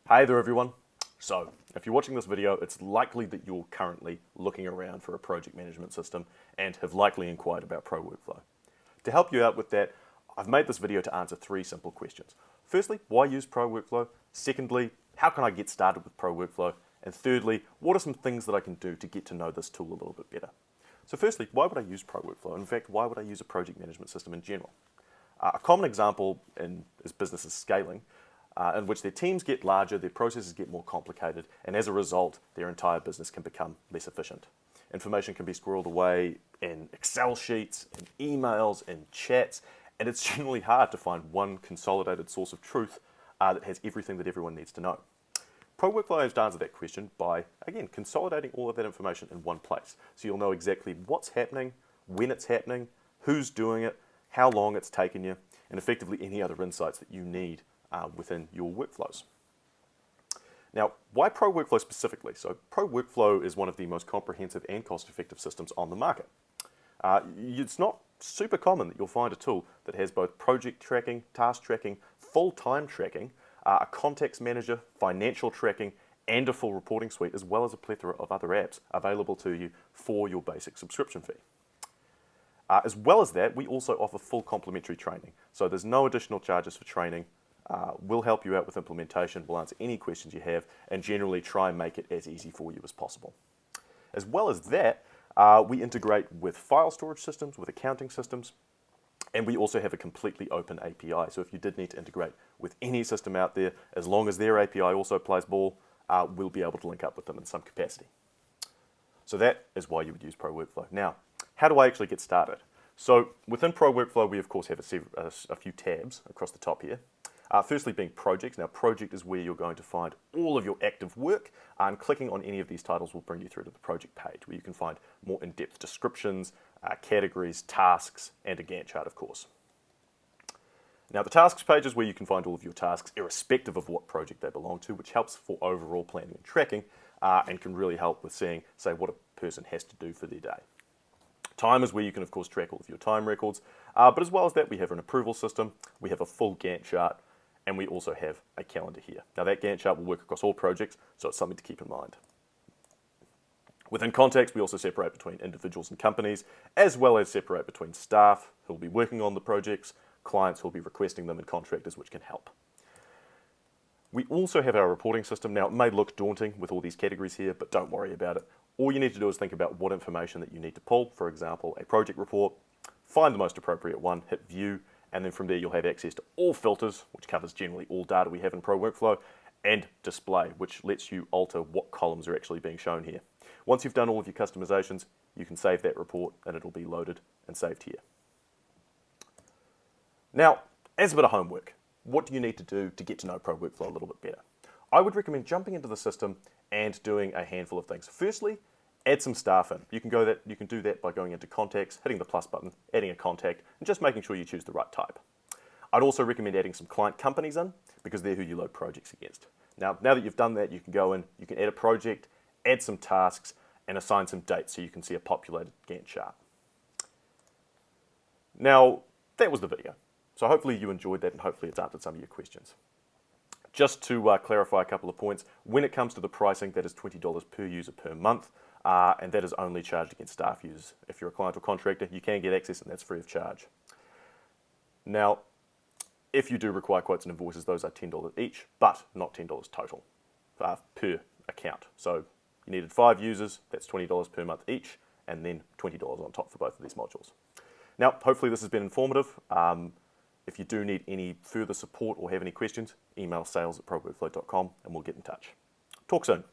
Hey there everyone. So, if you're watching this video, it's likely that you're currently looking around for a project management system and have likely inquired about ProWorkflow. To help you out with that, I've made this video to answer three simple questions. Firstly, why use ProWorkflow? Secondly, how can I get started with ProWorkflow? And thirdly, what are some things that I can do to get to know this tool a little bit better? So firstly, why would I use ProWorkflow? In fact, why would I use a project management system in general? A common example is businesses scaling, in which their teams get larger, their processes get more complicated, and as a result, their entire business can become less efficient. Information can be squirreled away in Excel sheets, in emails, in chats, and it's generally hard to find one consolidated source of truth that has everything that everyone needs to know. ProWorkflow aims to answer that question by, again, consolidating all of that information in one place. So you'll know exactly what's happening, when it's happening, who's doing it, how long it's taken you, and effectively any other insights that you need within your workflows. Now, why ProWorkflow specifically? So ProWorkflow is one of the most comprehensive and cost-effective systems on the market. It's not super common that you'll find a tool that has both project tracking, task tracking, full-time tracking, a context manager, financial tracking, and a full reporting suite, as well as a plethora of other apps available to you for your basic subscription fee. As well as that, we also offer full complimentary training. So there's no additional charges for training. We'll help you out with implementation, we'll answer any questions you have, and generally try and make it as easy for you as possible. As well as that, we integrate with file storage systems, with accounting systems, and we also have a completely open API. So if you did need to integrate with any system out there, as long as their API also plays ball, we'll be able to link up with them in some capacity. So that is why you would use ProWorkflow. Now, how do I actually get started? So within ProWorkflow, we of course have a few tabs across the top here. Firstly being projects. Now project is where you're going to find all of your active work, and clicking on any of these titles will bring you through to the project page where you can find more in-depth descriptions, categories, tasks, and a Gantt chart of course. Now the tasks page is where you can find all of your tasks irrespective of what project they belong to, which helps for overall planning and tracking and can really help with seeing, say, what a person has to do for their day. Time is where you can of course track all of your time records, but as well as that we have an approval system, we have a full Gantt chart, and we also have a calendar here. Now that Gantt chart will work across all projects, so it's something to keep in mind. Within context, we also separate between individuals and companies, as well as separate between staff who will be working on the projects, clients who will be requesting them, and contractors, which can help. We also have our reporting system. Now it may look daunting with all these categories here, but don't worry about it. All you need to do is think about what information that you need to pull, for example, a project report, find the most appropriate one, hit view, and then from there you'll have access to all filters, which covers generally all data we have in ProWorkflow, and display, which lets you alter what columns are actually being shown here. Once you've done all of your customizations, you can save that report and it'll be loaded and saved here. Now, as a bit of homework, what do you need to do to get to know ProWorkflow a little bit better? I would recommend jumping into the system and doing a handful of things. Firstly, add some staff in. You can do that by going into contacts, hitting the plus button, adding a contact, and just making sure you choose the right type. I'd also recommend adding some client companies in because they're who you load projects against. Now that you've done that, you can go in, you can add a project, add some tasks, and assign some dates so you can see a populated Gantt chart. Now, that was the video. So hopefully you enjoyed that and hopefully it's answered some of your questions. Just to clarify a couple of points, when it comes to the pricing, that is $20 per user per month. And that is only charged against staff users. If you're a client or contractor, you can get access and that's free of charge. Now, if you do require quotes and invoices, those are $10 each, but not $10 total per account. So you needed 5 users, that's $20 per month each, and then $20 on top for both of these modules. Now, hopefully this has been informative. If you do need any further support or have any questions, email sales@proworkflow.com and we'll get in touch. Talk soon.